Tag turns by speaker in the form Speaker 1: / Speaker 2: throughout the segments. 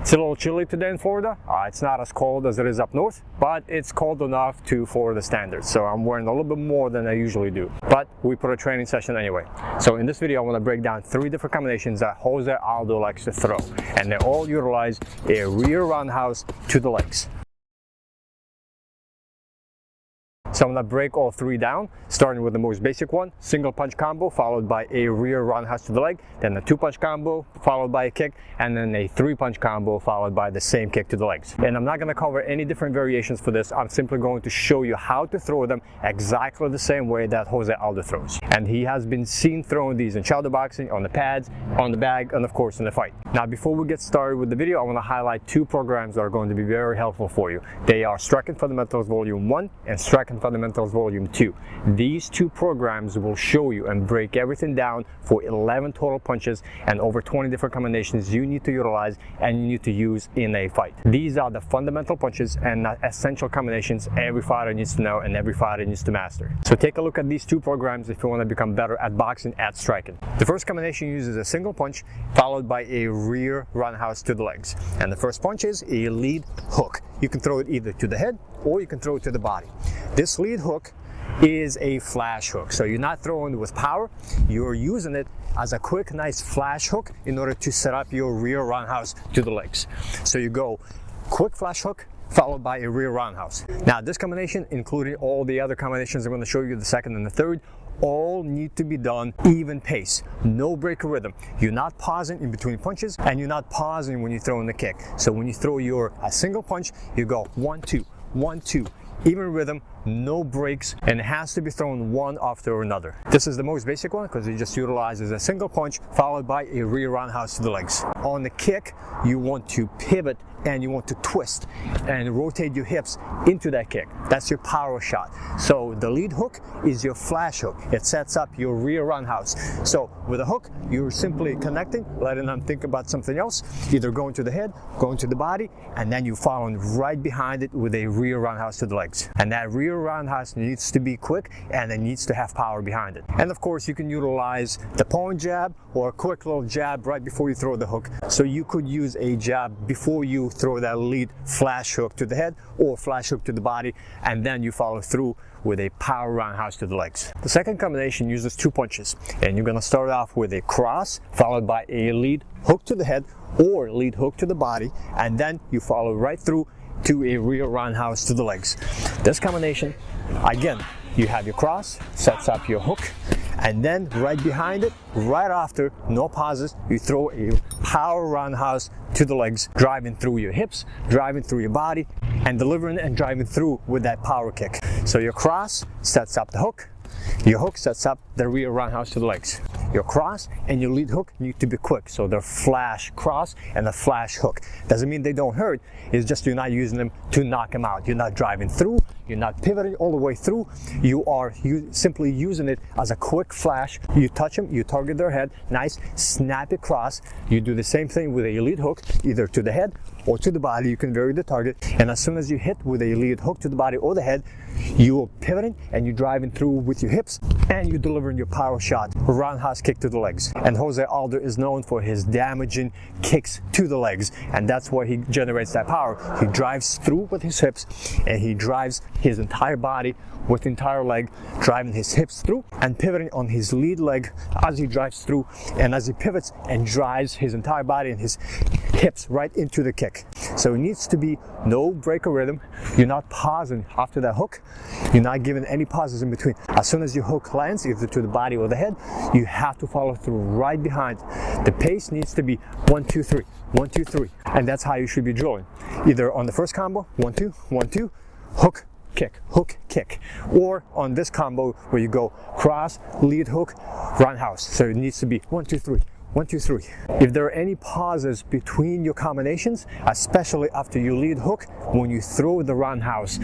Speaker 1: It's a little chilly today in Florida. It's not as cold as it is up north, but it's cold enough for the standards. So I'm wearing a little bit more than I usually do. But we put a training session anyway. So in this video, I want to break down 3 different combinations that Jose Aldo likes to throw. And they all utilize a rear roundhouse to the legs. So I'm going to break all 3 down, starting with the most basic one, single punch combo followed by a rear roundhouse to the leg, then a 2-punch combo followed by a kick, and then a 3-punch combo followed by the same kick to the legs. And I'm not going to cover any different variations for this. I'm simply going to show you how to throw them exactly the same way that Jose Aldo throws. And he has been seen throwing these in shadow boxing, on the pads, on the bag, and of course in the fight. Now before we get started with the video, I want to highlight 2 programs that are going to be very helpful for you. They are Striking Fundamentals Volume 1 and Striking Fundamentals Volume 2. These 2 programs will show you and break everything down for 11 total punches and over 20 different combinations you need to utilize and you need to use in a fight. These are the fundamental punches and essential combinations every fighter needs to know and every fighter needs to master. So take a look at these 2 programs if you want to become better at boxing, at striking. The first combination uses a single punch followed by a rear roundhouse to the legs. And the first punch is a lead hook. You can throw it either to the head or you can throw it to the body. This lead hook is a flash hook, so you're not throwing with power, you're using it as a quick, nice flash hook in order to set up your rear roundhouse to the legs. So you go quick flash hook followed by a rear roundhouse. Now this combination, including all the other combinations I'm going to show you, the second and the third, all need to be done even pace, no break of rhythm. You're not pausing in between punches and you're not pausing when you're throwing the kick. So when you throw a single punch, you go 1, 2, 1, 2, even rhythm, no breaks, and it has to be thrown one after another. This is the most basic one because it just utilizes a single punch followed by a rear roundhouse to the legs. On the kick, you want to pivot and you want to twist and rotate your hips into that kick. That's your power shot. So the lead hook is your flash hook. It sets up your rear roundhouse. So with a hook, you're simply connecting, letting them think about something else, either going to the head, going to the body, and then you're following right behind it with a rear roundhouse to the legs. And that rear roundhouse needs to be quick and it needs to have power behind it. And of course, you can utilize the point jab or a quick little jab right before you throw the hook. So you could use a jab before you throw that lead flash hook to the head or flash hook to the body, and then you follow through with a power roundhouse to the legs. The second combination uses 2 punches, and you're going to start off with a cross followed by a lead hook to the head or lead hook to the body, and then you follow right through to a rear roundhouse to the legs. This combination, again, you have your cross, sets up your hook, and then right behind it, right after, no pauses, you throw a power roundhouse to the legs, driving through your hips, driving through your body, and delivering and driving through with that power kick. So your cross sets up the hook, your hook sets up the rear roundhouse to the legs. Your cross and your lead hook need to be quick, so they're flash cross and a flash hook. Doesn't mean they don't hurt, it's just you're not using them to knock them out. You're not driving through, you're not pivoting all the way through, you are simply using it as a quick flash. You touch them, you target their head, nice snappy cross. You do the same thing with a lead hook, either to the head or to the body. You can vary the target, and as soon as you hit with a lead hook to the body or the head, you're pivoting and you're driving through with your hips and you're delivering your power shot, roundhouse kick to the legs. And Jose Aldo is known for his damaging kicks to the legs, and that's why he generates that power. He drives through with his hips and he drives his entire body with the entire leg, driving his hips through and pivoting on his lead leg as he drives through and as he pivots and drives his entire body and his hips right into the kick. So it needs to be no break of rhythm. You're not pausing after that hook. You're not giving any pauses in between. As soon as your hook lands, either to the body or the head, you have to follow through right behind. The pace needs to be 1, 2, 3, 1, 2, 3. And that's how you should be drilling. Either on the first combo, 1, 2, 1, 2, hook, kick, hook, kick. Or on this combo where you go cross, lead hook, roundhouse. So it needs to be 1, 2, 3. 1, 2, 3. If there are any pauses between your combinations, especially after your lead hook, when you throw the roundhouse,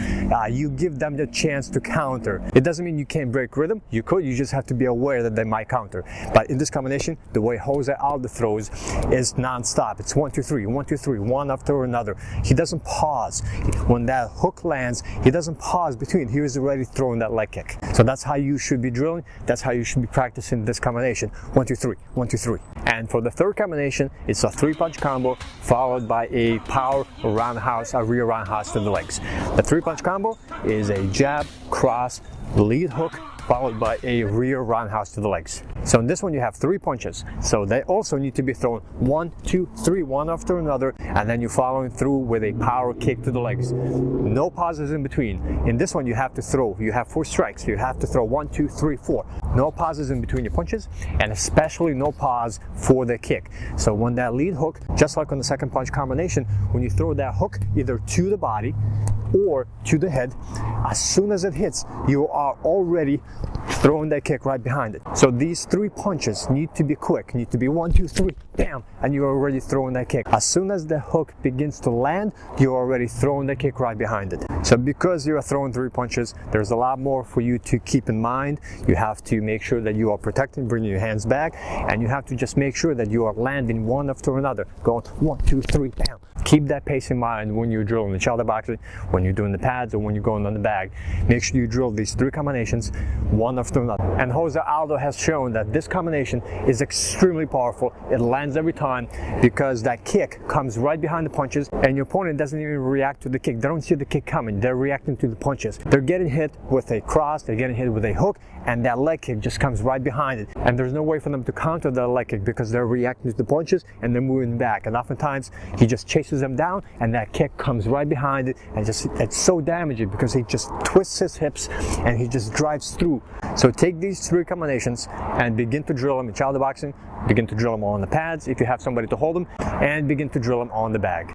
Speaker 1: you give them the chance to counter. It doesn't mean you can't break rhythm. You could, you just have to be aware that they might counter. But in this combination, the way Jose Aldo throws is non-stop. It's 1, 2, 3, 1, 2, 3, one after another. He doesn't pause. When that hook lands, he doesn't pause between. He was already throwing that leg kick. So that's how you should be drilling. That's how you should be practicing this combination. 1, 2, 3, 1, 2, 3. And for the third combination, it's a 3-punch combo followed by a power roundhouse, a rear roundhouse to the legs. The 3-punch combo is a jab, cross, lead hook, followed by a rear roundhouse to the legs. So in this one you have 3 punches, so they also need to be thrown 1, 2, 3, one after another, and then you're following through with a power kick to the legs. No pauses in between. In this one you have to throw, you have 4 strikes, you have to throw 1, 2, 3, 4. No pauses in between your punches, and especially no pause for the kick. So when that lead hook, just like on the 2nd punch combination, when you throw that hook either to the body or to the head, as soon as it hits, you are already throwing that kick right behind it. So these 3 punches need to be quick, need to be 1, 2, 3, bam, and you're already throwing that kick. As soon as the hook begins to land, you're already throwing the kick right behind it. So because you're throwing 3 punches, there's a lot more for you to keep in mind. You have to make sure that you are protecting, bringing your hands back, and you have to just make sure that you are landing one after another, going 1, 2, 3, bam. Keep that pace in mind when you're drilling the shadow boxing, when you're doing the pads, or when you're going on the bag. Make sure you drill these 3 combinations, one after another. And Jose Aldo has shown that this combination is extremely powerful. It lands every time because that kick comes right behind the punches, and your opponent doesn't even react to the kick. They don't see the kick coming. They're reacting to the punches. They're getting hit with a cross, they're getting hit with a hook, and that leg kick just comes right behind it. And there's no way for them to counter that leg kick because they're reacting to the punches and they're moving back. And oftentimes he just chases them down, and that kick comes right behind it, and it's so damaging because he just twists his hips and he just drives through. So take these 3 combinations and begin to drill them in shadow boxing, begin to drill them on the pads if you have somebody to hold them, and begin to drill them on the bag.